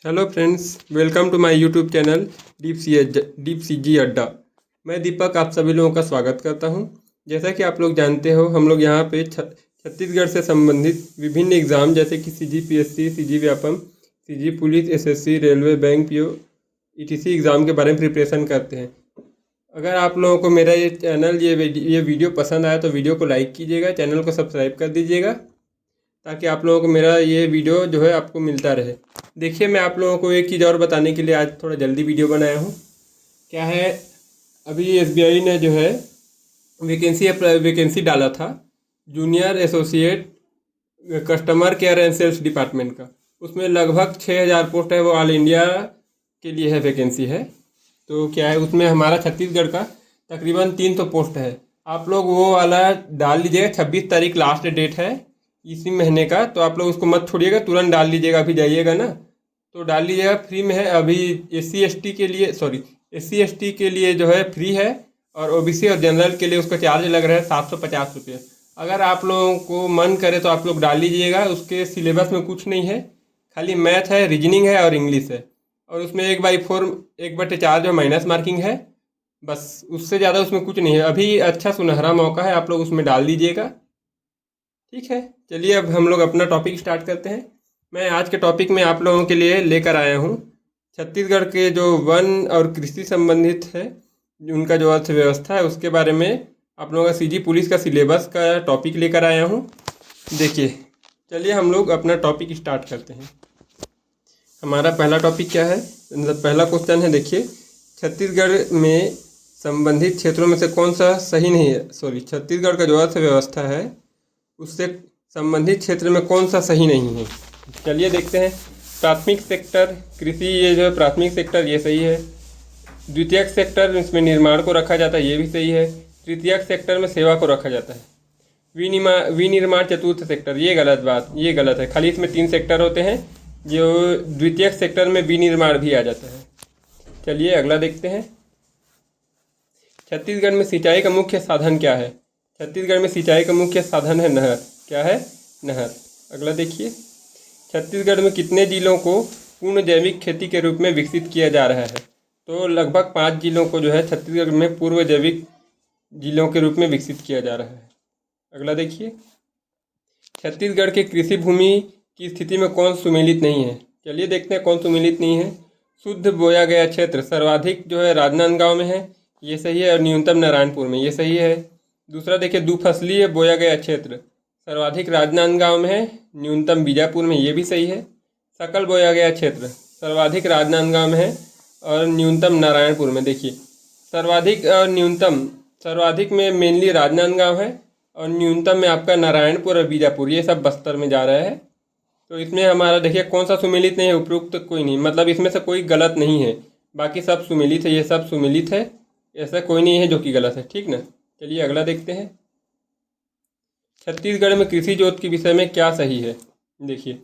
Hello friends, welcome to my YouTube channel Deep C G Adda. मैं दीपक आप सभी लोगों का स्वागत करता हूं। जैसा कि आप लोग जानते हो, हम लोग यहां पे छत्तीसगढ़ से संबंधित विभिन्न एग्ज़ाम जैसे कि CG PSC, CG Vyapam, CG police, SSC, railway, bank, PO etc exam के बारे में प्रिपरेशन करते हैं। अगर आप लोगों को मेरा ये चैनल ये वीडियो पसंद आया तो वीडियो को लाइक कीजिएगा, चैनल को सब्सक्राइब कर दीजिएगा ताकि आप लोगों को मेरा ये वीडियो जो है आपको मिलता रहे। देखिए, मैं आप लोगों को एक चीज़ और बताने के लिए आज थोड़ा जल्दी वीडियो बनाया हूँ। क्या है, अभी एसबीआई ने जो है वैकेंसी डाला था junior associate customer care and sales department का। उसमें लगभग 6000 पोस्ट है, वो ऑल इंडिया के लिए है वैकेंसी है। तो क्या है, उसमें हमारा छत्तीसगढ़ का तकरीबन 300 पोस्ट है। आप लोग वो वाला डाल लीजिएगा। 26 तारीख लास्ट डेट है इसी महीने का, तो आप लोग उसको मत छोड़िएगा, तुरंत डाल लीजिएगा। अभी जाइएगा ना तो डाल लीजिएगा, फ्री में है। अभी एस सी एस टी के लिए जो है फ्री है, और ओबीसी और जनरल के लिए उसका चार्ज लग रहा है 750 रुपये। अगर आप लोगों को मन करे तो आप लोग डाल लीजिएगा। उसके सिलेबस में कुछ नहीं है, खाली मैथ है, रीजनिंग है और इंग्लिश है, और उसमें 1/4 1/4 जो माइनस मार्किंग है, बस उससे ज़्यादा उसमें कुछ नहीं है। अभी अच्छा सुनहरा मौका है, आप लोग उसमें डाल दीजिएगा। ठीक है, चलिए अब हम लोग अपना टॉपिक स्टार्ट करते हैं। मैं आज के टॉपिक में आप लोगों के लिए लेकर आया हूँ छत्तीसगढ़ के जो वन और कृषि संबंधित है, उनका जो अर्थव्यवस्था है उसके बारे में आप लोगों का सीजी पुलिस का सिलेबस का टॉपिक लेकर आया हूँ। देखिए, चलिए हम लोग अपना टॉपिक स्टार्ट करते हैं। हमारा पहला टॉपिक क्या है, मतलब पहला क्वेश्चन है। देखिए, छत्तीसगढ़ में संबंधित क्षेत्रों में से कौन सा सही नहीं है, छत्तीसगढ़ का जो अर्थव्यवस्था है उससे संबंधित क्षेत्र में कौन सा सही नहीं है। चलिए देखते हैं। प्राथमिक सेक्टर कृषि, ये जो है प्राथमिक सेक्टर ये सही है। द्वितीयक सेक्टर इसमें निर्माण को रखा जाता है, ये भी सही है। तृतीयक सेक्टर में सेवा को रखा जाता है। विनिर्माण चतुर्थ सेक्टर, ये गलत है। खाली इसमें 3 सेक्टर होते हैं, जो द्वितीयक सेक्टर में विनिर्माण भी आ जाता है। चलिए अगला देखते हैं। छत्तीसगढ़ में सिंचाई का मुख्य साधन क्या है। छत्तीसगढ़ में सिंचाई का मुख्य साधन है नहर। क्या है? नहर। अगला देखिए, छत्तीसगढ़ में कितने जिलों को पूर्ण जैविक खेती के रूप में विकसित किया जा रहा है। तो लगभग 5 जिलों को जो है छत्तीसगढ़ में पूर्व जैविक जिलों के रूप में विकसित किया जा रहा है। अगला देखिए, छत्तीसगढ़ के कृषि भूमि की स्थिति में कौन सुमेलित नहीं है। चलिए देखते हैं कौन सुमेलित नहीं है। शुद्ध बोया गया क्षेत्र सर्वाधिक जो है राजनांदगांव में है, ये सही है, और न्यूनतम नारायणपुर में, ये सही है। दूसरा देखिए, दुफसलीय बोया गया क्षेत्र सर्वाधिक राजनांदगांव में है, न्यूनतम बीजापुर में, ये भी सही है। सकल बोया गया क्षेत्र सर्वाधिक राजनांदगांव में है और न्यूनतम नारायणपुर में। देखिए, सर्वाधिक और न्यूनतम, सर्वाधिक में मेनली राजनांदगांव है और न्यूनतम में आपका नारायणपुर और बीजापुर, ये सब बस्तर में जा रहा है। तो इसमें हमारा देखिए कौन सा सुमेलित नहीं है, उपयुक्त कोई नहीं, मतलब इसमें से कोई गलत नहीं है, बाकी सब सुमेलित है, ये सब सुमेलित है, ऐसा कोई नहीं है जो कि गलत है। ठीक ना। चलिए अगला देखते हैं। छत्तीसगढ़ में कृषि जोत के विषय में क्या सही है। देखिए,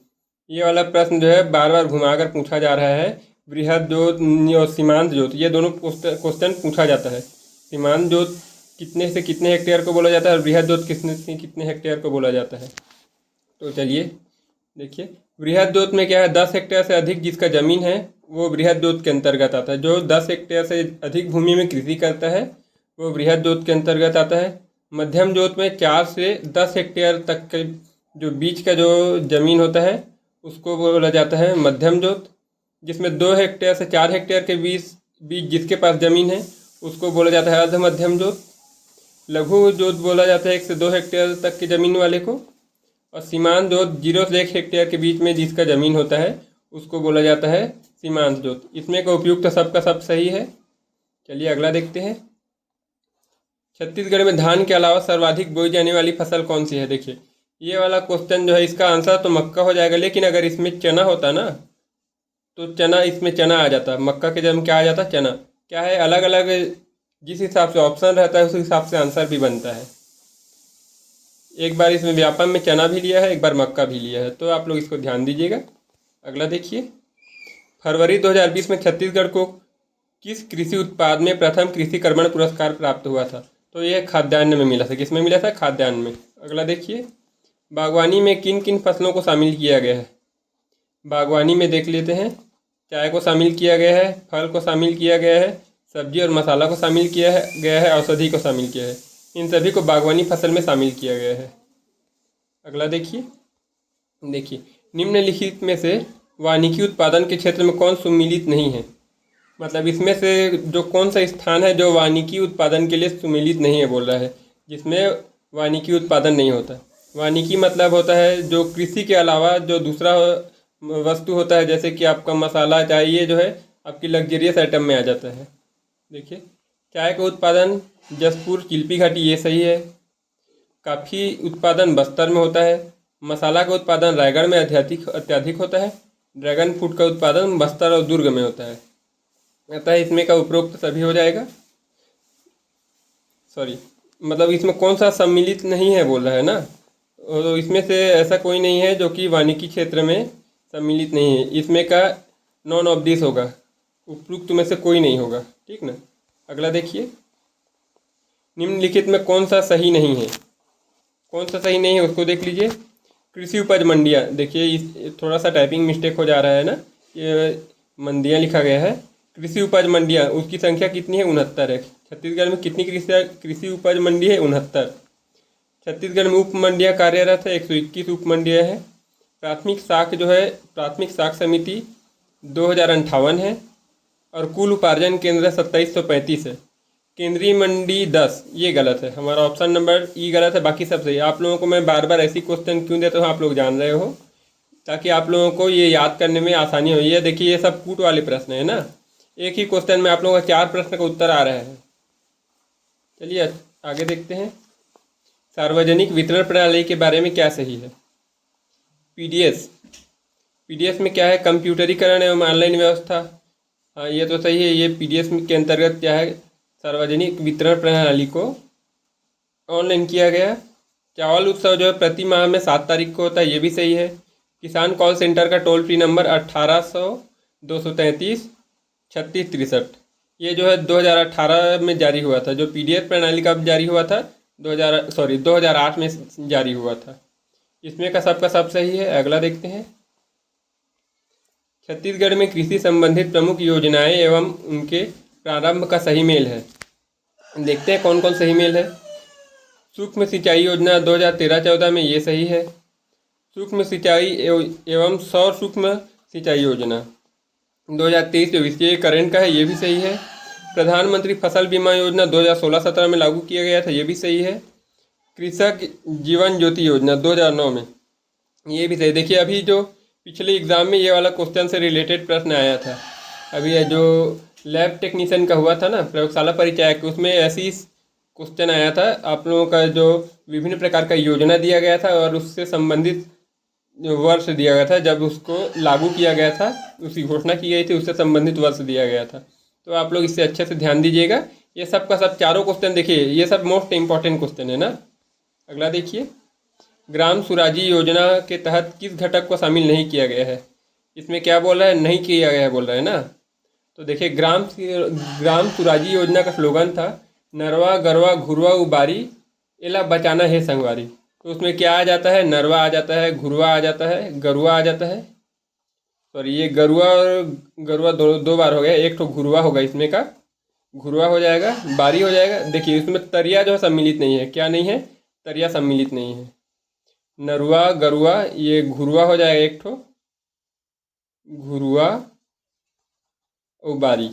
ये वाला प्रश्न जो है बार बार घुमाकर पूछा जा रहा है। बृहद जोत और सीमांत जोत, ये दोनों क्वेश्चन पूछा जाता है। सीमांत जोत कितने से कितने हेक्टेयर को बोला जाता है और बृहद जोत कितने से कितने हेक्टेयर को बोला जाता है। तो चलिए देखिए, बृहद जोत में क्या है, 10 हेक्टेयर से अधिक जिसका ज़मीन है वो बृहद जोत के अंतर्गत आता है। जो 10 हेक्टेयर से अधिक भूमि में कृषि करता है वो बृहद जोत के अंतर्गत आता है। मध्यम जोत में 4 से 10 हेक्टेयर तक के जो बीच का जो ज़मीन होता है उसको बोला जाता है मध्यम जोत। जिसमें 2 हेक्टेयर से 4 हेक्टेयर के बीच जिसके पास ज़मीन है उसको बोला जाता है अर्ध मध्यम जोत। लघु जोत बोला जाता है 1 से 2 हेक्टेयर तक की ज़मीन वाले को। और सीमांत जोत 0 से 1 हेक्टेयर के बीच में जिसका ज़मीन होता है उसको बोला जाता है सीमांत जोत। इसमें का उपयुक्त सबका सब सही है। चलिए अगला देखते हैं। छत्तीसगढ़ में धान के अलावा सर्वाधिक बोई जाने वाली फसल कौन सी है। देखिए, ये वाला क्वेश्चन जो है इसका आंसर तो मक्का हो जाएगा, लेकिन अगर इसमें चना होता ना तो चना, इसमें चना आ जाता, मक्का के जगह क्या आ जाता, चना। क्या है, अलग अलग जिस हिसाब से ऑप्शन रहता है उस हिसाब से आंसर भी बनता है। एक बार इसमें व्यापम में चना भी लिया है, एक बार मक्का भी लिया है, तो आप लोग इसको ध्यान दीजिएगा। अगला देखिए, फरवरी 2020 में छत्तीसगढ़ को किस कृषि उत्पाद में प्रथम कृषि कर्मण पुरस्कार प्राप्त हुआ था। तो यह खाद्यान्न में मिला था। किसमें मिला था? खाद्यान्न में। अगला देखिए, बागवानी में किन किन फसलों को शामिल किया गया है। बागवानी में देख लेते हैं, चाय को शामिल किया गया है, फल को शामिल किया गया है, सब्जी और मसाला को शामिल गया है, औषधि को शामिल किया है। इन सभी को बागवानी फसल में शामिल किया गया है। अगला देखिए, निम्नलिखित में से वानिकी उत्पादन के क्षेत्र में कौन सुमेलित नहीं है। मतलब इसमें से जो कौन सा स्थान है जो वानिकी उत्पादन के लिए सुमेलित नहीं है बोल रहा है, जिसमें वानिकी उत्पादन नहीं होता। वानिकी मतलब होता है जो कृषि के अलावा जो दूसरा वस्तु होता है, जैसे कि आपका मसाला, चाय, ये जो है आपकी लग्जरियस आइटम में आ जाता है। देखिए, चाय का उत्पादन जसपुर, चिल्पी घाटी, ये सही है। कॉफ़ी उत्पादन बस्तर में होता है। मसाला का उत्पादन रायगढ़ में अत्यधिक होता है। ड्रैगन फ्रूट का उत्पादन बस्तर और दुर्ग में होता है। अतः इसमें का उपरोक्त सभी हो जाएगा। मतलब इसमें कौन सा सम्मिलित नहीं है बोल रहा है ना, तो इसमें से ऐसा कोई नहीं है जो कि वानिकी क्षेत्र में सम्मिलित नहीं है। इसमें का नॉन ऑफ दिस होगा, उपरोक्त में से कोई नहीं होगा, ठीक ना। अगला देखिए, निम्नलिखित में कौन सा सही नहीं है। कौन सा सही नहीं है उसको देख लीजिए। कृषि उपज मंडियाँ, देखिए इस थोड़ा सा टाइपिंग मिस्टेक हो जा रहा है ना, ये मंडियाँ लिखा गया है। कृषि उपज मंडियाँ, उसकी संख्या कितनी है? 69 है। छत्तीसगढ़ में कितनी कृषि उपज मंडी है? 69। छत्तीसगढ़ में उप मंडियाँ कार्यरत है, 121 उप मंडियाँ हैं। प्राथमिक साख जो है, प्राथमिक साख समिति 2058 है और कुल उपार्जन केंद्र 2735 है। केंद्रीय मंडी 10, ये गलत है, हमारा ऑप्शन नंबर ई गलत है, बाकी सब सही है। आप लोगों को मैं बार बार ऐसी क्वेश्चन क्यों देता हूँ, आप लोग जान रहे हो, ताकि आप लोगों को ये याद करने में आसानी हो। ये देखिए, ये सब कूट वाले प्रश्न है ना, एक ही क्वेश्चन में आप लोगों का 4 प्रश्न का उत्तर आ रहा है। चलिए आगे देखते हैं। सार्वजनिक वितरण प्रणाली के बारे में क्या सही है? पीडीएस में क्या है? कंप्यूटरीकरण एवं ऑनलाइन व्यवस्था। हाँ, ये तो सही है। ये पीडीएस के अंतर्गत क्या है? सार्वजनिक वितरण प्रणाली को ऑनलाइन किया गया। चावल उत्सव जो है प्रति माह में 7 तारीख को होता है, ये भी सही है। किसान कॉल सेंटर का टोल फ्री नंबर 1800-233-3663, ये जो है 2018 में जारी हुआ था। जो पीडीएस प्रणाली कब जारी हुआ था? 2008 में जारी हुआ था। इसमें का सब सही है। अगला देखते हैं। छत्तीसगढ़ में कृषि संबंधित प्रमुख योजनाएं एवं उनके प्रारंभ का सही मेल है। देखते हैं कौन कौन सही मेल है। सूक्ष्म सिंचाई योजना 2013-14 में, ये सही है। सूक्ष्म सिंचाई एवं सौर सूक्ष्म सिंचाई योजना 2023-24, ये करंट का है, ये भी सही है। प्रधानमंत्री फसल बीमा योजना 2016-17 में लागू किया गया था, ये भी सही है। कृषक जीवन ज्योति योजना 2009 में, ये भी सही। देखिए, अभी जो पिछले एग्जाम में ये वाला क्वेश्चन से रिलेटेड प्रश्न आया था, अभी जो लैब टेक्नीशियन का हुआ था ना, प्रयोगशाला परिचायक, उसमें ऐसी क्वेश्चन आया था। आप लोगों का जो विभिन्न प्रकार का योजना दिया गया था और उससे संबंधित वर्ष दिया गया था, जब उसको लागू किया गया था, उसकी घोषणा की गई थी, उससे संबंधित वर्ष दिया गया था। तो आप लोग इससे अच्छे से ध्यान दीजिएगा। ये सब का सब चारों क्वेश्चन देखिए, ये सब मोस्ट इम्पॉर्टेंट क्वेश्चन है ना। अगला देखिए, ग्राम स्वराजी योजना के तहत किस घटक को शामिल नहीं किया गया है? इसमें क्या बोल रहा है? नहीं किया गया है बोल रहा है ना। तो देखिए, ग्राम स्वराजी योजना का स्लोगन था, नरवा गरवा घुरवा उबारी एला बचाना है संगवारी। तो उसमें क्या आ जाता है? नरवा आ जाता है, घुरवा आ जाता है, गरुआ आ जाता है। सॉरी, ये गरुआ और गरुआ दो बार हो गया, एक तो घुरवा होगा, इसमें का घुरवा हो जाएगा, बारी हो जाएगा। देखिए, इसमें तरिया जो है सम्मिलित नहीं है। क्या नहीं है? तरिया सम्मिलित नहीं है। नरुआ गरुआ, ये घुरवा हो जाएगा, एक ठो घुरवा और बारी।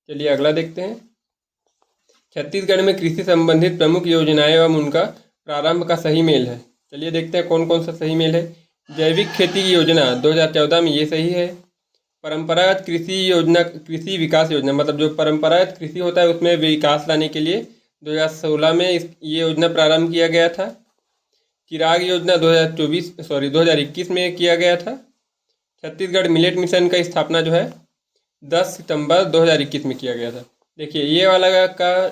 चलिए अगला देखते हैं। छत्तीसगढ़ में कृषि संबंधित प्रमुख योजनाएं एवं उनका प्रारंभ का सही मेल है। चलिए देखते हैं कौन कौन सा सही मेल है। जैविक खेती की योजना 2014 में, ये सही है। परंपरागत कृषि योजना, कृषि विकास योजना, मतलब जो परंपरागत कृषि होता है उसमें विकास लाने के लिए 2016 में ये योजना प्रारंभ किया गया था। चिराग योजना 2021 में किया गया था। छत्तीसगढ़ मिलेट मिशन का स्थापना जो है 10 सितंबर 2021 में किया गया था। देखिए, ये वाला का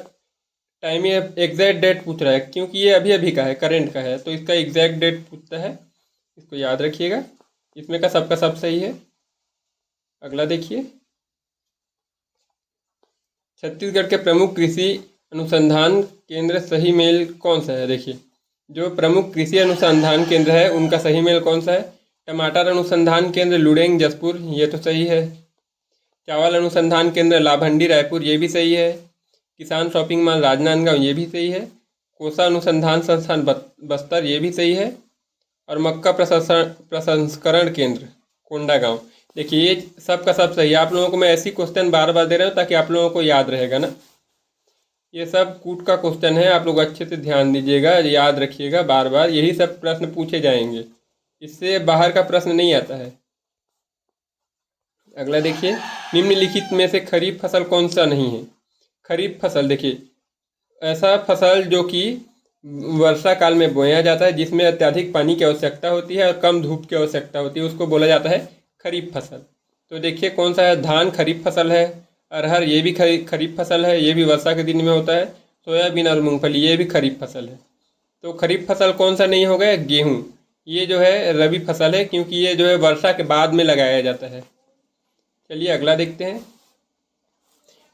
टाइम ये एग्जैक्ट डेट पूछ रहा है, क्योंकि ये अभी अभी का है, करंट का है, तो इसका एग्जैक्ट डेट पूछता है, इसको याद रखिएगा। इसमें का सब सही है। अगला देखिए, छत्तीसगढ़ के प्रमुख कृषि अनुसंधान केंद्र सही मेल कौन सा है? देखिए, जो प्रमुख कृषि अनुसंधान केंद्र है उनका सही मेल कौन सा है? टमाटर अनुसंधान केंद्र लुडेंग जसपुर, ये तो सही है। चावल अनुसंधान केंद्र लाभंडी रायपुर, ये भी सही है। किसान शॉपिंग मॉल राजनांदगांव, ये भी सही है। कोसा अनुसंधान संस्थान बस्तर, ये भी सही है। और मक्का प्रसंस्करण केंद्र कोंडागांव। देखिए ये सब का सब सही है। आप लोगों को मैं ऐसी क्वेश्चन बार बार दे रहा हूँ ताकि आप लोगों को याद रहेगा ना। ये सब कूट का क्वेश्चन है, आप लोग अच्छे से ध्यान दीजिएगा, याद रखिएगा, बार बार यही सब प्रश्न पूछे जाएंगे, इससे बाहर का प्रश्न नहीं आता है। अगला देखिए, निम्नलिखित में से खरीफ फसल कौन सा नहीं है? खरीफ फसल देखिए, ऐसा फसल जो कि वर्षा काल में बोया जाता है, जिसमें अत्यधिक पानी की आवश्यकता होती है और कम धूप की आवश्यकता होती है, उसको बोला जाता है खरीफ फसल। तो देखिए कौन सा है, धान खरीफ फसल है। अरहर ये भी खरीफ फसल है, ये भी वर्षा के दिन में होता है। सोयाबीन और मूंगफली ये भी खरीफ फसल है। तो खरीफ फसल कौन सा नहीं होगा? गेहूँ, ये जो है रबी फसल है, क्योंकि ये जो है वर्षा के बाद में लगाया जाता है। चलिए अगला देखते हैं,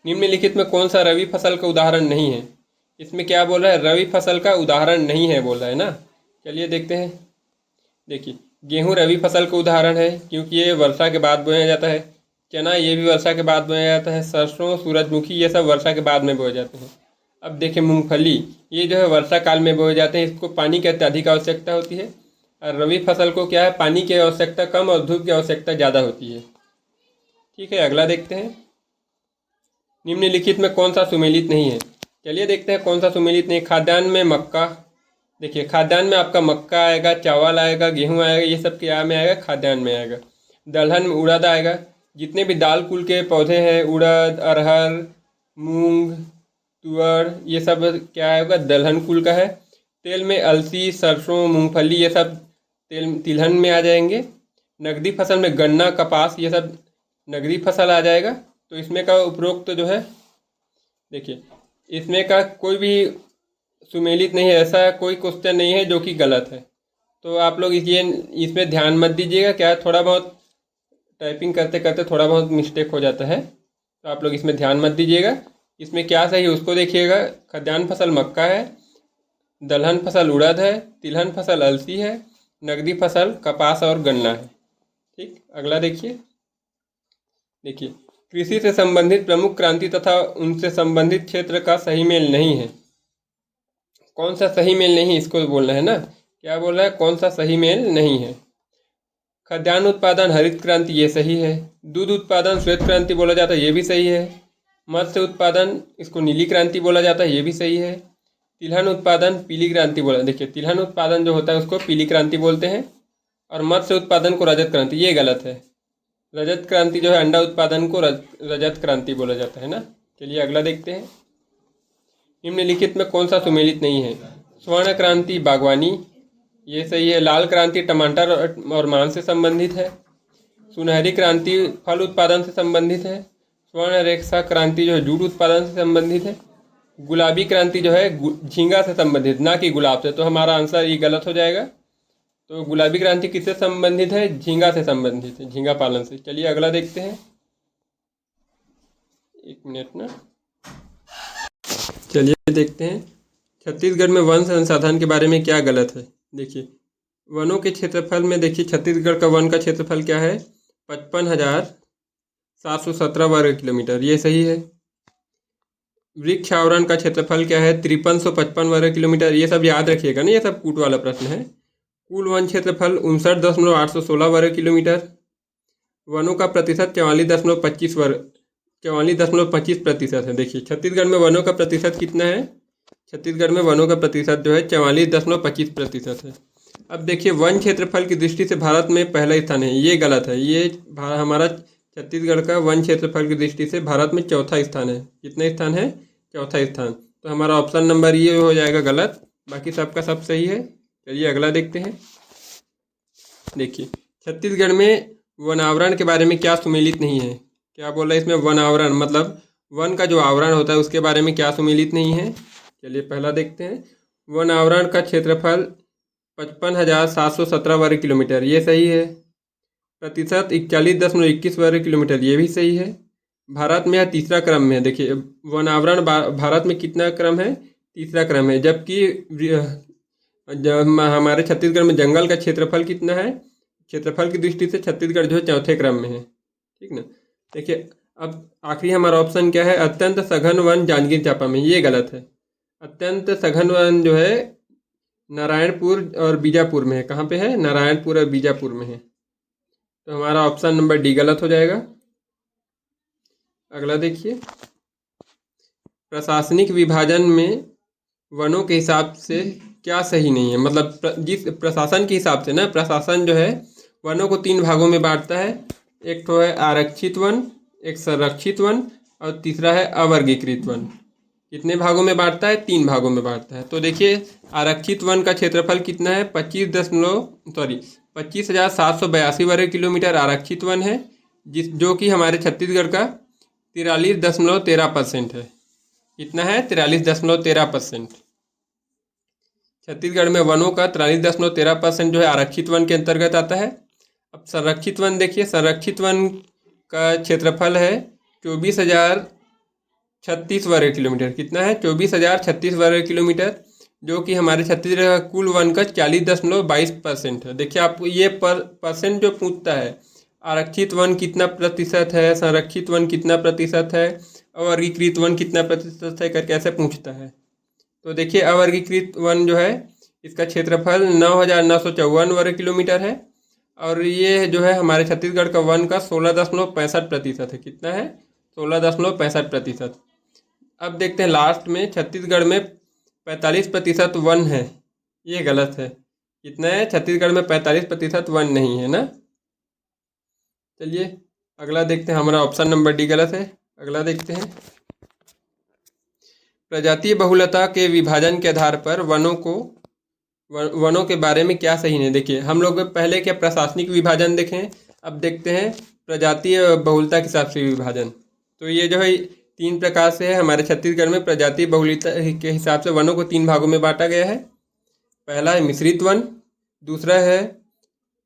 निम्नलिखित में कौन सा रबी फसल का उदाहरण नहीं है? इसमें क्या बोल रहा है? रबी फसल का उदाहरण नहीं है बोल रहा है ना। चलिए देखते हैं, देखिए गेहूँ रबी फसल का उदाहरण है, क्योंकि ये वर्षा के बाद बोया जाता है। चना ये भी वर्षा के बाद बोया जाता है। सरसों, सूरजमुखी ये सब वर्षा के बाद में बोए जाते हैं। अब देखिए मूंगफली, ये जो है वर्षा काल में बोए जाते हैं, इसको पानी की अत्यधिक आवश्यकता होती है। और रबी फसल को क्या है, पानी की आवश्यकता कम और धूप की आवश्यकता ज़्यादा होती है। ठीक है, अगला देखते हैं, निम्नलिखित में कौन सा सुमेलित नहीं है? चलिए देखते हैं कौन सा सुमेलित नहीं। खाद्यान्न में मक्का, देखिए खाद्यान्न में आपका मक्का आएगा, चावल आएगा, गेहूँ आएगा, ये सब क्या में आएगा? खाद्यान्न में आएगा। दलहन में उड़द आएगा। जितने भी दाल कुल के पौधे हैं, उड़द, अरहर, मूंग, तुअर, ये सब क्या आएगा? दलहन कुल का है। तेल में अलसी, सरसों, मूंगफली ये सब तिलहन में आ जाएंगे। नकदी फसल में गन्ना, कपास ये सब नकदी फसल आ जाएगा। तो इसमें का उपरोक्त जो है, देखिए इसमें का कोई भी सुमेलित नहीं है, ऐसा कोई क्वेश्चन नहीं है जो कि गलत है। तो आप लोग इसमें ध्यान मत दीजिएगा, क्या थोड़ा बहुत टाइपिंग करते करते थोड़ा बहुत मिस्टेक हो जाता है, तो आप लोग इसमें ध्यान मत दीजिएगा। इसमें क्या सही है उसको देखिएगा। खाद्यान्न फसल मक्का है, दलहन फसल उड़द है, तिलहन फसल अलसी है, नकदी फसल कपास और गन्ना है। ठीक, अगला देखिए, देखिए कृषि से संबंधित प्रमुख क्रांति तथा उनसे संबंधित क्षेत्र का सही मेल नहीं है। कौन सा सही मेल नहीं, इसको बोलना है ना। क्या बोल रहा है? कौन सा सही मेल नहीं है? खाद्यान्न उत्पादन हरित क्रांति, ये सही है। दूध उत्पादन श्वेत क्रांति बोला जाता है, ये भी सही है। मत्स्य उत्पादन, इसको नीली क्रांति बोला जाता है, ये भी सही है। तिलहन उत्पादन पीली क्रांति बोला, देखिए तिलहन उत्पादन जो होता है उसको पीली क्रांति बोलते हैं। और मत्स्य उत्पादन को रजत क्रांति, ये गलत है। रजत क्रांति जो है अंडा उत्पादन को रजत क्रांति बोला जाता है ना। चलिए अगला देखते हैं, निम्नलिखित में कौन सा सुमेलित नहीं है? स्वर्ण क्रांति बागवानी, ये सही है। लाल क्रांति टमाटर और मांस से संबंधित है। सुनहरी क्रांति फल उत्पादन से संबंधित है। स्वर्ण रेखा क्रांति जो है जूट उत्पादन से संबंधित है। गुलाबी क्रांति जो है झींगा से संबंधित, ना कि गुलाब से। तो हमारा आंसर ये गलत हो जाएगा। तो गुलाबी क्रांति किससे संबंधित है? झींगा से संबंधित है, झींगा पालन से। चलिए अगला देखते हैं, एक मिनट ना, चलिए देखते हैं, छत्तीसगढ़ में वन संसाधन के बारे में क्या गलत है? देखिए वनों के क्षेत्रफल में, देखिए छत्तीसगढ़ का वन का क्षेत्रफल क्या है? 55,717 वर्ग किलोमीटर, ये सही है। वृक्ष आवरण का क्षेत्रफल क्या है? 5355 वर्ग किलोमीटर, ये सब याद रखिएगा ना, ये सब कूट वाला प्रश्न है। कुल वन क्षेत्रफल 59,816 वर्ग किलोमीटर। वनों का प्रतिशत 44.25% है। देखिए छत्तीसगढ़ में वनों का प्रतिशत कितना है? छत्तीसगढ़ में वनों का प्रतिशत जो है 44.25% है। अब देखिए वन क्षेत्रफल की दृष्टि से भारत में पहला स्थान है, ये गलत है। ये हमारा छत्तीसगढ़ का वन क्षेत्रफल की दृष्टि से भारत में चौथा स्थान है। कितना स्थान है? चौथा स्थान। तो हमारा ऑप्शन नंबर ये हो जाएगा गलत, बाकी सबका सब सही है। चलिए अगला देखते हैं, देखिए छत्तीसगढ़ में वन आवरण के बारे में क्या सुमेलित नहीं है? क्या बोल रहा है इसमें? वन आवरण मतलब वन का जो आवरण होता है उसके बारे में क्या सुमेलित नहीं है? चलिए पहला देखते हैं, वन आवरण का क्षेत्रफल 55,717 वर्ग किलोमीटर, ये सही है। प्रतिशत 41.21 वर्ग किलोमीटर, ये भी सही है। भारत में यह तीसरा क्रम में है। देखिए वन आवरण भारत में कितना क्रम है? तीसरा क्रम है। जबकि हमारे छत्तीसगढ़ में जंगल का क्षेत्रफल कितना है? क्षेत्रफल की दृष्टि से छत्तीसगढ़ जो है चौथे क्रम में है, ठीक ना। देखिए अब आखिरी हमारा ऑप्शन क्या है, अत्यंत सघन वन जांजगीर चांपा में, ये गलत है। अत्यंत सघन वन जो है नारायणपुर और बीजापुर में है। कहाँ पे है, नारायणपुर और बीजापुर में है। तो हमारा ऑप्शन नंबर डी गलत हो जाएगा। अगला देखिए, प्रशासनिक विभाजन में वनों के हिसाब से क्या सही नहीं है, मतलब जिस प्रशासन के हिसाब से ना, प्रशासन जो है वनों को 3 भागों में बांटता है। एक तो है आरक्षित वन, एक संरक्षित वन और तीसरा है अवर्गीकृत वन। कितने भागों में बांटता है, 3 भागों में बांटता है। तो देखिए आरक्षित वन का क्षेत्रफल कितना है, 25,782 वर्ग किलोमीटर आरक्षित वन है, जो कि हमारे छत्तीसगढ़ का 43.13% है। कितना है, 43.13%। छत्तीसगढ़ में वनों का 43.13% जो है आरक्षित वन के अंतर्गत आता है। अब संरक्षित वन देखिए, संरक्षित वन का क्षेत्रफल है 24,036 वर्ग किलोमीटर। कितना है, 24,036 वर्ग किलोमीटर, जो कि हमारे छत्तीसगढ़ का कुल वन का 40.22% है। देखिए आपको ये परसेंट जो पूछता है, आरक्षित वन कितना प्रतिशत है, संरक्षित वन कितना प्रतिशत है, अवर्गीकृत वन कितना प्रतिशत है करके ऐसे पूछता है। तो देखिए अवर्गीकृत वन जो है इसका क्षेत्रफल 9,954 वर्ग किलोमीटर है, और ये जो है हमारे छत्तीसगढ़ का वन का 16.65% है। कितना है, 16.65%। अब देखते हैं लास्ट में, छत्तीसगढ़ में 45% वन है, ये गलत है। कितना है, छत्तीसगढ़ में 45% वन नहीं है ना। चलिए अगला देखते हैं, हमारा ऑप्शन नंबर डी गलत है। अगला देखते हैं, प्रजातीय बहुलता के विभाजन के आधार पर वनों के बारे में क्या सही नहीं। देखिए हम लोग पहले क्या प्रशासनिक विभाजन देखें, अब देखते हैं प्रजातीय बहुलता के हिसाब से विभाजन। तो ये जो है 3 प्रकार से है हमारे छत्तीसगढ़ में। प्रजातीय बहुलता के हिसाब से वनों को 3 भागों में बांटा गया है। पहला है मिश्रित वन, दूसरा है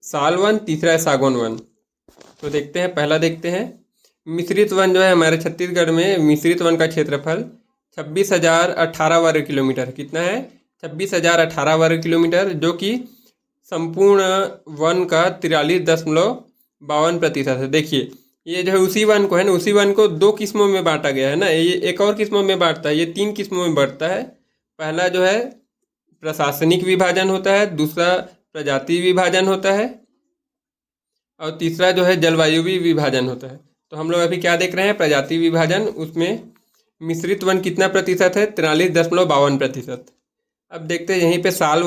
साल वन, तीसरा है सागौन वन। तो देखते हैं, पहला देखते हैं मिश्रित वन जो है हमारे छत्तीसगढ़ में, मिश्रित वन का क्षेत्रफल 26,018 वर्ग किलोमीटर। कितना है, 26,018 वर्ग किलोमीटर, जो कि संपूर्ण वन का 43.52% है। देखिए ये जो है उसी वन को है ना, उसी वन को 2 किस्मों में बांटा गया है ना, ये एक और किस्मों में बांटता है, ये 3 किस्मों में बढ़ता है। पहला जो है प्रशासनिक विभाजन होता है, दूसरा प्रजाति विभाजन होता है, और तीसरा जो है जलवायु विभाजन होता है। तो हम लोग अभी क्या देख रहे हैं, प्रजाति विभाजन, उसमें मिश्रित वन कितना प्रतिशत है, 43.52%। अब देखते हैं यहीं पे साल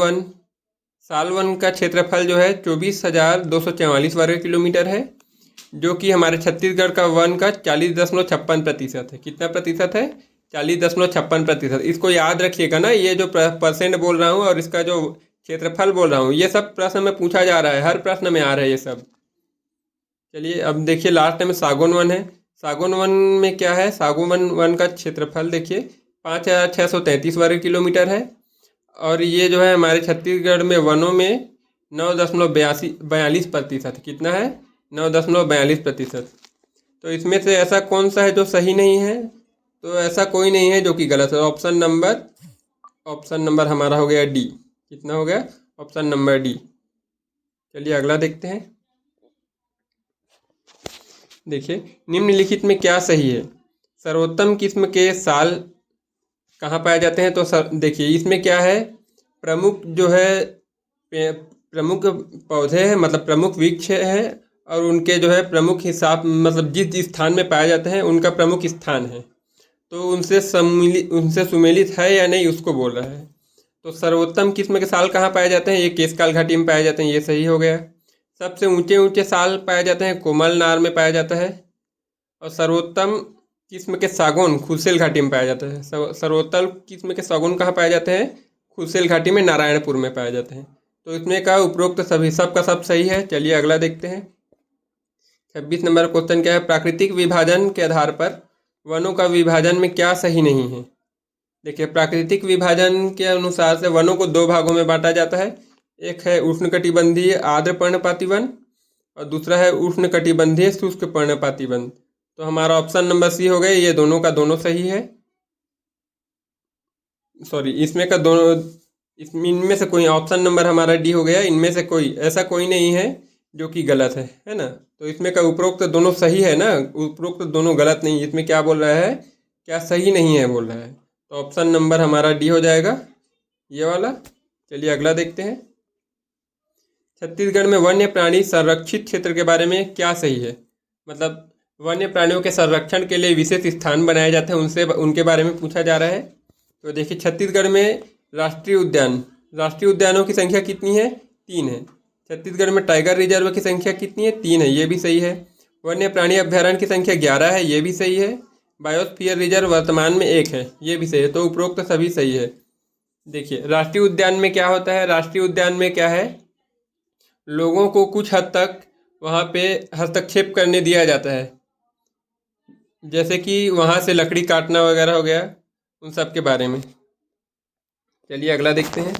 वन का क्षेत्रफल जो है 24,244 वर्ग किलोमीटर है, जो कि हमारे छत्तीसगढ़ का वन का 40.56% है। कितना प्रतिशत है, 40.56%। इसको याद रखिएगा ना, ये जो परसेंट बोल रहा हूँ और इसका जो क्षेत्रफल बोल रहा हूँ, ये सब प्रश्न में पूछा जा रहा है, हर प्रश्न में आ रहा है ये सब। चलिए अब देखिए लास्ट में सागौन वन है। सागौन वन में क्या है, सागौन वन का क्षेत्रफल देखिए 5,633 वर्ग किलोमीटर है, और ये जो है हमारे छत्तीसगढ़ में वनों में 9.42% कितना है, 9.42%। तो इसमें से ऐसा कौन सा है जो सही नहीं है, तो ऐसा कोई नहीं है जो कि गलत है। ऑप्शन नंबर हमारा हो गया डी। कितना हो गया, ऑप्शन नंबर डी। चलिए अगला देखते हैं। देखिए निम्नलिखित में क्या सही है, सर्वोत्तम किस्म के साल कहाँ पाए जाते हैं। तो देखिए इसमें क्या है, प्रमुख जो है प्रमुख पौधे हैं, मतलब प्रमुख वृक्ष है, और उनके जो है प्रमुख हिसाब, मतलब जिस स्थान में पाए जाते हैं उनका प्रमुख स्थान है, तो उनसे सुमेलित है या नहीं उसको बोल रहा है। तो सर्वोत्तम किस्म के साल कहाँ पाए जाते हैं, ये केशकाल घाटी में पाए जाते हैं, ये सही हो गया। सबसे ऊंचे साल पाए जाते हैं कोमल नार में पाया जाता है, और सर्वोत्तम किस्म के सागौन खुसेल घाटी में पाया जाता है। सर्वोत्तम किस्म के सागौन कहाँ पाए जाते हैं, खुसेल घाटी में, नारायणपुर में पाए जाते हैं। तो इसमें का उपरोक्त सभी सब का सब सही है। चलिए अगला देखते हैं। 26 नंबर क्वेश्चन क्या है, प्राकृतिक विभाजन के आधार पर वनों का विभाजन में क्या सही नहीं है। देखिए प्राकृतिक विभाजन के अनुसार से वनों को 2 भागों में बांटा जाता है। एक है उष्णकटिबंधीय आर्द्र पर्णपाती वन, और दूसरा है उष्णकटिबंधीय शुष्क पर्णपाती वन। तो हमारा ऑप्शन नंबर सी हो गया, ये दोनों का दोनों सही है। सॉरी, इसमें का दोनों, इनमें से कोई, ऑप्शन नंबर हमारा डी हो गया, इनमें से कोई ऐसा कोई नहीं है जो कि गलत है ना। तो इसमें का उपरोक्त दोनों सही है ना, उपरोक्त दोनों गलत नहीं। इसमें क्या बोल रहा है, क्या सही नहीं है बोल रहा है। तो ऑप्शन नंबर हमारा डी हो जाएगा, ये वाला। चलिए अगला देखते हैं। छत्तीसगढ़ में वन्य प्राणी संरक्षित क्षेत्र के बारे में क्या सही है। मतलब वन्य प्राणियों के संरक्षण के लिए विशेष स्थान बनाए जाते हैं, उनसे उनके बारे में पूछा जा रहा है। तो देखिए छत्तीसगढ़ में राष्ट्रीय उद्यानों की संख्या कितनी है, 3 है। छत्तीसगढ़ में टाइगर रिजर्व की संख्या कितनी है, 3 है, ये भी सही है। वन्य प्राणी अभ्यारण्य की संख्या 11 है, ये भी सही है। बायोस्फीयर रिजर्व वर्तमान में 1 है, ये भी सही है। तो उपरोक्त सभी सही है। देखिए राष्ट्रीय उद्यान में क्या होता है, राष्ट्रीय उद्यान में क्या है, लोगों को कुछ हद तक वहाँ पे हस्तक्षेप करने दिया जाता है, जैसे कि वहाँ से लकड़ी काटना वगैरह हो गया, उन सब के बारे में। चलिए अगला देखते हैं।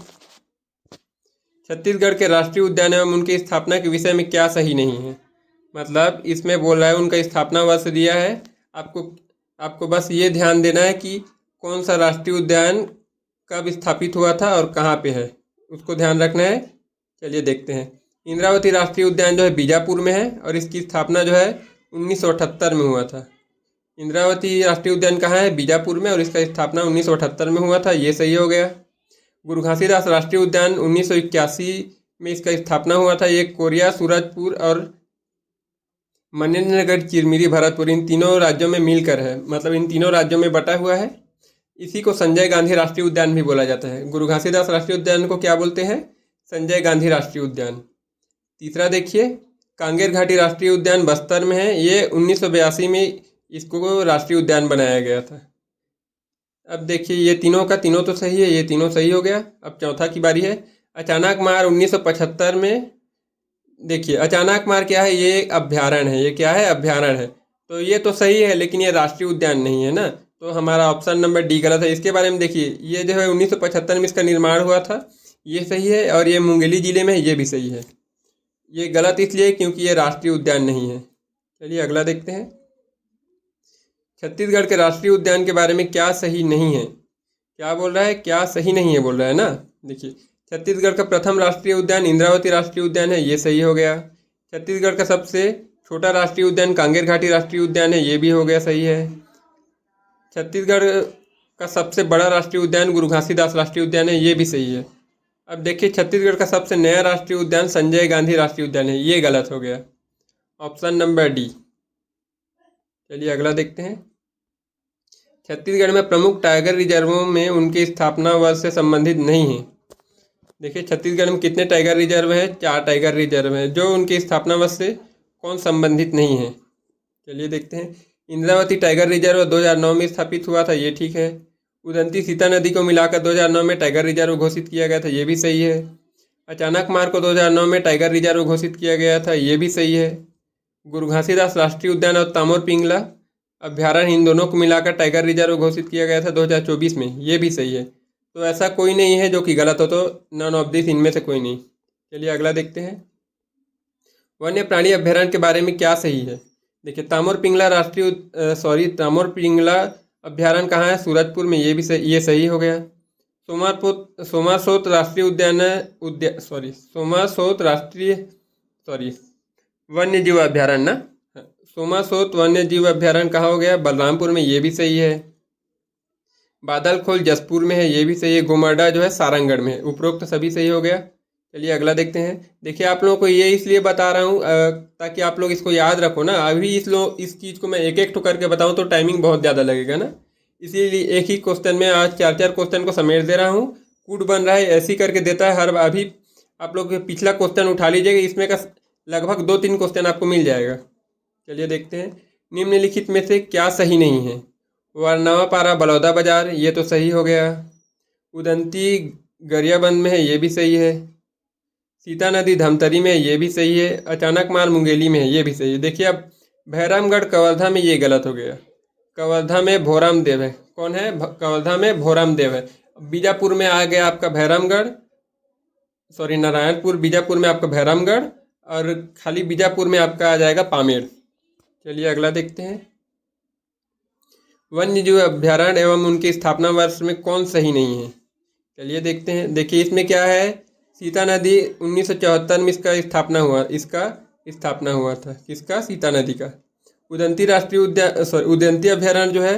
छत्तीसगढ़ के राष्ट्रीय उद्यान एवं उनकी स्थापना के विषय में क्या सही नहीं है। मतलब इसमें बोल रहा है उनका स्थापना वर्ष दिया है, आपको बस ये ध्यान देना है कि कौन सा राष्ट्रीय उद्यान कब स्थापित हुआ था और कहाँ पे है, उसको ध्यान रखना है। चलिए देखते हैं। इंद्रावती राष्ट्रीय उद्यान जो है बीजापुर में है और इसकी स्थापना जो है 1978 में हुआ था। इंद्रावती राष्ट्रीय उद्यान कहाँ है, बीजापुर में, और इसका स्थापना 1978 में हुआ था, ये सही हो गया। गुरु घासीदास राष्ट्रीय उद्यान 1981 में इसका स्थापना हुआ था। ये कोरिया, सूरजपुर और मनेन्द्रगढ़, चिरमिरी, भरतपुर, इन तीनों राज्यों में मिलकर है, मतलब इन तीनों राज्यों में बटा हुआ है। इसी को संजय गांधी राष्ट्रीय उद्यान भी बोला जाता है। गुरु घासीदास राष्ट्रीय उद्यान को क्या बोलते हैं, संजय गांधी राष्ट्रीय उद्यान। तीसरा देखिए, कांगेर घाटी राष्ट्रीय उद्यान बस्तर में है। ये 1982 में इसको राष्ट्रीय उद्यान बनाया गया था। अब देखिए ये तीनों का तीनों तो सही है, ये तीनों सही हो गया। अब चौथा की बारी है। अचानक मार 1975 में। देखिए अचानक मार क्या है, ये अभ्यारण्य है। ये क्या है, अभ्यारण्य है। तो ये तो सही है, लेकिन ये राष्ट्रीय उद्यान नहीं है ना। तो हमारा ऑप्शन नंबर डी गलत है। इसके बारे में देखिए, ये जो है 1975 में इसका निर्माण हुआ था, ये सही है। और ये मुंगेली जिले में है, ये भी सही है। ये गलत इसलिए क्योंकि ये राष्ट्रीय उद्यान नहीं है। चलिए अगला देखते हैं। छत्तीसगढ़ के राष्ट्रीय उद्यान के बारे में क्या सही नहीं है। क्या बोल रहा है, क्या सही नहीं है बोल रहा है ना। देखिए छत्तीसगढ़ का प्रथम राष्ट्रीय उद्यान इंद्रावती राष्ट्रीय उद्यान है, ये सही हो गया। छत्तीसगढ़ का सबसे छोटा राष्ट्रीय उद्यान कांगेर घाटी राष्ट्रीय उद्यान है, ये भी हो गया, सही है। छत्तीसगढ़ का सबसे बड़ा राष्ट्रीय उद्यान गुरु घासीदास राष्ट्रीय उद्यान है, ये भी सही है। अब देखिए छत्तीसगढ़ का सबसे नया राष्ट्रीय उद्यान संजय गांधी राष्ट्रीय उद्यान है, ये गलत हो गया। Option number D. चलिए अगला देखते हैं। छत्तीसगढ़ में प्रमुख टाइगर रिजर्वों में उनकी स्थापना वर्ष से संबंधित नहीं है। देखिए छत्तीसगढ़ में कितने टाइगर रिजर्व है, 4 टाइगर रिजर्व है, जो उनकी स्थापना वर्ष से कौन संबंधित नहीं है। चलिए देखते हैं। इंद्रावती टाइगर रिजर्व 2009 में स्थापित हुआ था, ये ठीक है। उदंती सीता नदी को मिलाकर 2009 में टाइगर रिजर्व घोषित किया गया था, ये भी सही है। अचानक मार को 2009 में टाइगर रिजर्व घोषित किया गया था, ये भी सही है। गुरु घासीदास राष्ट्रीय उद्यान और तामोर पिंगला अभ्यारण्य, इन दोनों को मिलाकर टाइगर रिजर्व घोषित किया गया था 2024 में, ये भी सही है। तो ऐसा कोई नहीं है जो कि गलत हो, तो नन ऑफ दिस, इनमें से कोई नहीं। चलिए अगला देखते हैं। वन्य प्राणी अभ्यारण्य के बारे में क्या सही है। देखिए तामोर पिंगला अभ्यारण्य कहाँ है, सूरजपुर में, ये भी सही, ये सही हो गया। सोमासोत राष्ट्रीय वन्य जीव अभ्यारण्य ना, सोमासोत वन्य जीव अभ्यारण्य कहाँ हो गया, बलरामपुर में, ये भी सही है। बादलखोल जसपुर में है, ये भी सही है। गोमर्डा जो है सारंगढ़ में है। उपरोक्त सभी सही हो गया। चलिए अगला देखते हैं। देखिए आप लोगों को ये इसलिए बता रहा हूँ ताकि आप लोग इसको याद रखो ना। अभी इस चीज़ को मैं एक एक ठो करके बताऊँ तो टाइमिंग बहुत ज़्यादा लगेगा ना, इसीलिए एक ही क्वेश्चन में आज 4 क्वेश्चन को समेट दे रहा हूँ। कूट बन रहा है, ऐसी करके देता है हर। अभी आप लोग पिछला क्वेश्चन उठा लीजिएगा, इसमें का लगभग 2-3 क्वेश्चन आपको मिल जाएगा। चलिए देखते हैं। निम्नलिखित में से क्या सही नहीं है। वरनावापारा बलौदा बाजार, ये तो सही हो गया। उदंती गरियाबंद में है, ये भी सही है। सीता नदी धमतरी में है, ये भी सही है। अचानक मार मुंगेली में है, ये भी सही है। देखिए अब भैरमगढ़ कवर्धा में, ये गलत हो गया। कवर्धा में भोराम देव है, कौन है, कवर्धा में भोराम देव है। बीजापुर में आ गया आपका भैरमगढ़, नारायणपुर, बीजापुर में आपका भैरमगढ़, और खाली बीजापुर में आपका आ जाएगा पामेड़। चलिए अगला देखते हैं। वन्य जीव अभ्यारण्य एवं उनकी स्थापना वर्ष में कौन सही नहीं है। चलिए देखते हैं। देखिए इसमें क्या है, सीता नदी 1974 में इसका स्थापना हुआ, इसका स्थापना हुआ था। किसका? सीता नदी का। उदंती राष्ट्रीय उद्यान उदंती अभयारण्य जो है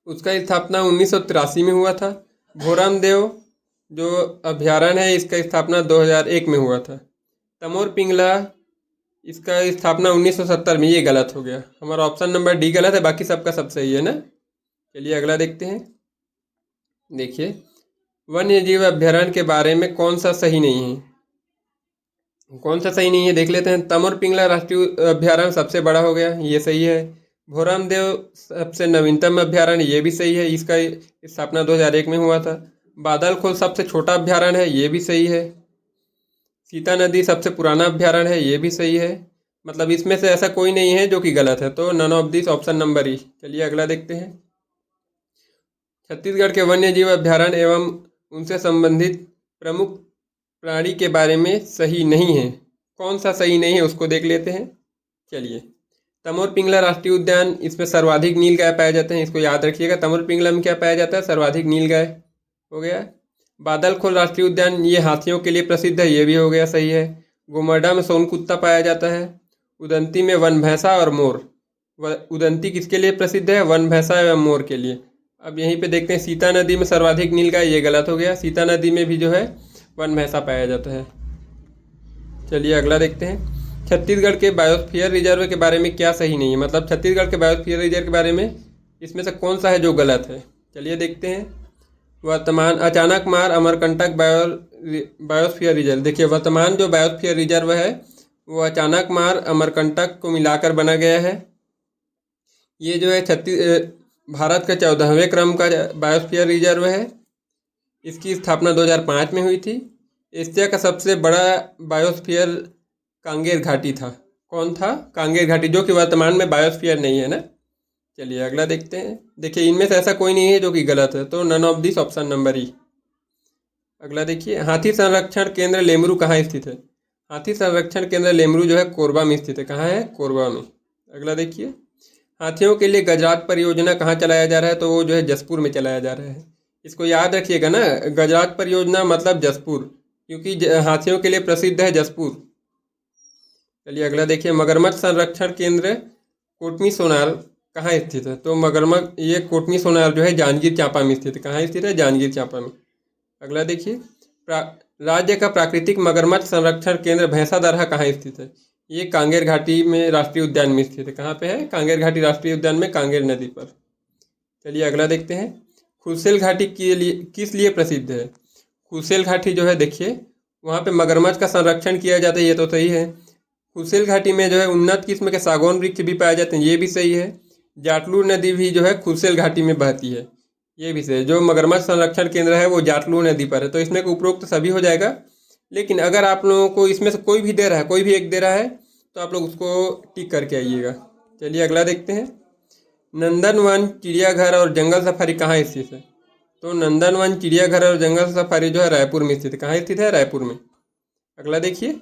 उसका स्थापना 1983 में हुआ था। भोराम देव जो अभयारण्य है इसका स्थापना 2001 में हुआ था। तमोर पिंगला इसका स्थापना 1970 में। ये गलत हो गया, हमारा ऑप्शन नंबर डी गलत है, बाकी सबका सब सही है ना। चलिए अगला देखते हैं। देखिए, वन्य जीव अभयारण्य के बारे में कौन सा सही नहीं है? कौन सा सही नहीं है देख लेते हैं। तमोर पिंगला राष्ट्रीय अभयारण्य सबसे बड़ा हो गया, ये सही है। भोराम देव सबसे नवीनतम अभयारण्य, ये भी सही है, इसका स्थापना 2001 में हुआ था। बादलखोल सबसे छोटा अभयारण्य है, ये भी सही है। सीता नदी सबसे पुराना अभयारण्य है, ये भी सही है। मतलब इसमें से ऐसा कोई नहीं है जो कि गलत है, तो none of this, option number E. चलिए अगला देखते हैं। छत्तीसगढ़ के वन्य जीव अभयारण्य एवं उनसे संबंधित प्रमुख प्राणी के बारे में सही नहीं है। कौन सा सही नहीं है उसको देख लेते हैं। चलिए, तमोर पिंगला राष्ट्रीय उद्यान, इसमें सर्वाधिक नीलगाय पाए जाते हैं, इसको याद रखिएगा। तमोर पिंगला में क्या पाया जाता है? सर्वाधिक नीलगाय हो गया। बादलखोल राष्ट्रीय उद्यान ये हाथियों के लिए प्रसिद्ध है, ये भी हो गया, सही है। गोमर्डा में सोन कुत्ता पाया जाता है। उदंती में वन भैंसा और मोर। उदंती किसके लिए प्रसिद्ध है? वन भैंसा एवं मोर के लिए। अब यहीं पे देखते हैं, सीता नदी में सर्वाधिक नीलगाय, ये गलत हो गया। सीता नदी में भी जो है वन भैंसा पाया जाता है। चलिए अगला देखते हैं। छत्तीसगढ़ के बायोस्फीयर रिजर्व के बारे में क्या सही नहीं है? मतलब छत्तीसगढ़ के बायोस्फीयर रिजर्व के बारे में इसमें से कौन सा है जो गलत है? चलिए देखते हैं। वर्तमान अचानक मार अमरकंटक बायोस्फीयर रिजर्व। देखिए, वर्तमान जो बायोस्फीयर रिजर्व है वो अचानक मार अमरकंटक को मिलाकर बना गया है। ये जो है भारत का 14वें क्रम का बायोस्फीयर रिजर्व है। इसकी स्थापना 2005 में हुई थी। एशिया का सबसे बड़ा बायोस्फीयर कांगेर घाटी था। कौन था? कांगेर घाटी, जो कि वर्तमान में बायोस्फीयर नहीं है ना। चलिए अगला देखते हैं। देखिए, इनमें से ऐसा कोई नहीं है जो कि गलत है, तो none of this, option number E. अगला देखिए, हाथी संरक्षण केंद्र लेमरू कहाँ स्थित है? हाथी संरक्षण केंद्र लेमरू जो है कोरबा में स्थित है। कहाँ है? कोरबा में। अगला देखिए, हाथियों के लिए गजराज परियोजना कहाँ चलाया जा रहा है? तो वो जो है जसपुर में चलाया जा रहा है। इसको याद रखिएगा ना, गजराज परियोजना मतलब जसपुर, क्योंकि हाथियों के लिए प्रसिद्ध है जसपुर। चलिए अगला देखिए, मगरमच्छ संरक्षण केंद्र कोटमी सोनार कहाँ स्थित है? तो मगरमच्छ ये कोटमी सोनार जो है जांजगीर चांपा में स्थित है। कहाँ स्थित है? जांजगीर चांपा में। अगला देखिए, राज्य का प्राकृतिक मगरमच्छ संरक्षण केंद्र भैंसादरहा कहाँ स्थित है? ये कांगेर घाटी में राष्ट्रीय उद्यान में स्थित है। कहाँ पे है? कांगेर घाटी राष्ट्रीय उद्यान में, कांगेर नदी पर। चलिए अगला देखते हैं। खुर्सेल घाटी के लिए किस लिए प्रसिद्ध है? खुर्सेल घाटी जो है, देखिए वहाँ पे मगरमच्छ का संरक्षण किया जाता है, ये तो सही है। खुर्सेल घाटी में जो है उन्नत किस्म के सागौन वृक्ष भी पाए जाते हैं, ये भी सही है। जाटलू नदी भी जो है खुर्सेल घाटी में बहती है, ये भी सही है। जो मगरमच्छ संरक्षण केंद्र है वो जाटलू नदी पर है, तो इसमें उपरोक्त सभी हो जाएगा। लेकिन अगर आप लोगों को इसमें से कोई भी दे रहा है, कोई भी एक दे रहा है, तो आप लोग उसको टिक करके आइएगा। चलिए अगला देखते हैं। नंदनवन चिड़ियाघर और जंगल सफारी कहाँ स्थित है? तो नंदनवन चिड़ियाघर और जंगल सफारी जो है रायपुर में स्थित है। कहाँ स्थित है? रायपुर में। अगला देखिए,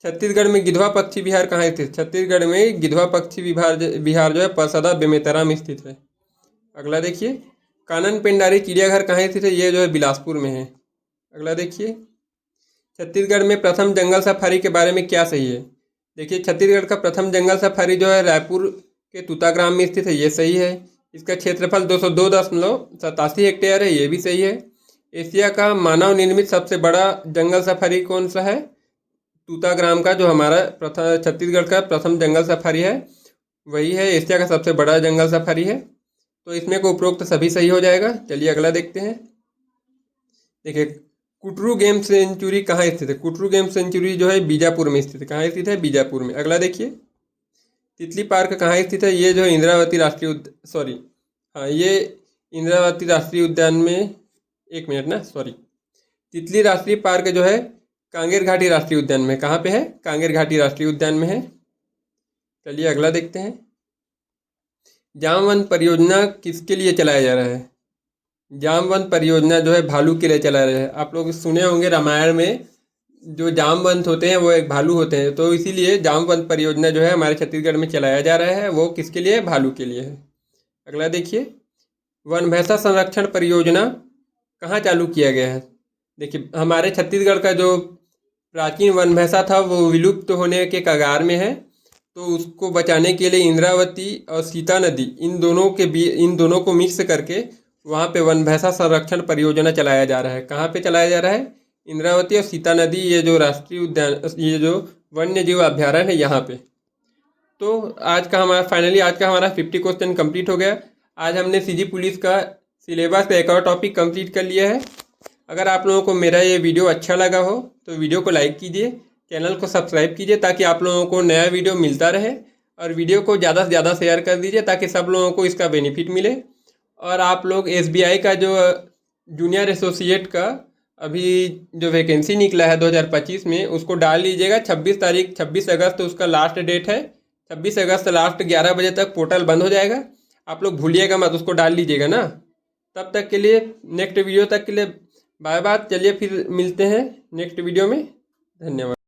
छत्तीसगढ़ में गिधवा पक्षी विहार कहाँ स्थित है? छत्तीसगढ़ में गिधवा पक्षी विहार जो है परसदा बेमेतरा में स्थित है। अगला देखिए, कानन पेंडारी चिड़ियाघर कहाँ स्थित है? ये जो है बिलासपुर में है। अगला देखिए, छत्तीसगढ़ में प्रथम जंगल सफारी के बारे में क्या सही है? देखिए, छत्तीसगढ़ का प्रथम जंगल सफारी जो है रायपुर के तूताग्राम में स्थित है, ये सही है। इसका क्षेत्रफल 202.87 हेक्टेयर है, ये भी सही है। एशिया का मानव निर्मित सबसे बड़ा जंगल सफारी कौन सा है? तूताग्राम का, जो हमारा छत्तीसगढ़ का प्रथम जंगल सफारी है वही है, एशिया का सबसे बड़ा जंगल सफारी है। तो इसमें को उपरोक्त सभी सही हो जाएगा। चलिए अगला देखते हैं। देखिए, कुटरू गेम सेंचुरी कहाँ स्थित है? कुटरू गेम सेंचुरी जो है बीजापुर में स्थित है। कहाँ स्थित है? बीजापुर में। अगला देखिए, तितली पार्क कहाँ स्थित है? ये जो है इंद्रावती राष्ट्रीय ये इंद्रावती राष्ट्रीय उद्यान में, एक मिनट ना, तितली राष्ट्रीय पार्क जो है कांगेर घाटी राष्ट्रीय उद्यान में। कहाँ पे है? कांगेर घाटी राष्ट्रीय उद्यान में है। चलिए अगला देखते हैं। जामवंत परियोजना किसके लिए चलाया जा रहा है? जामवंत परियोजना जो है भालू के लिए चला रहा है। आप लोग सुने होंगे रामायण में जो जामवंत होते हैं वो एक भालू होते हैं, तो इसीलिए जामवंत परियोजना जो है हमारे छत्तीसगढ़ में चलाया जा रहा है, वो किसके लिए? भालू के लिए है। अगला देखिए, वन भैंसा संरक्षण परियोजना कहाँ चालू किया गया है? देखिए, हमारे छत्तीसगढ़ का जो प्राचीन वन भैंसा था वो विलुप्त होने के कगार में है, तो उसको बचाने के लिए इंद्रावती और सीता नदी इन दोनों को मिक्स करके वहाँ पे वन भैंसा संरक्षण परियोजना चलाया जा रहा है। कहाँ पे चलाया जा रहा है? इंद्रावती और सीता नदी, ये जो राष्ट्रीय उद्यान, ये जो वन्य जीव अभ्यारण्य है यहाँ पे। तो आज का हमारा 50 क्वेश्चन कंप्लीट हो गया। आज हमने सीजी पुलिस का सिलेबस का एक और टॉपिक कंप्लीट कर लिया है। अगर आप लोगों को मेरा ये वीडियो अच्छा लगा हो तो वीडियो को लाइक कीजिए, चैनल को सब्सक्राइब कीजिए ताकि आप लोगों को नया वीडियो मिलता रहे, और वीडियो को ज़्यादा से ज़्यादा शेयर कर दीजिए ताकि सब लोगों को इसका बेनिफिट मिले। और आप लोग SBI का जो जूनियर एसोसिएट का अभी जो वैकेंसी निकला है 2025 में, उसको डाल लीजिएगा। 26 अगस्त उसका लास्ट डेट है। 26 अगस्त लास्ट 11 बजे तक पोर्टल बंद हो जाएगा। आप लोग भूलिएगा मत, उसको डाल लीजिएगा ना। तब तक के लिए, नेक्स्ट वीडियो तक के लिए बाय बाय। चलिए फिर मिलते हैं नेक्स्ट वीडियो में। धन्यवाद।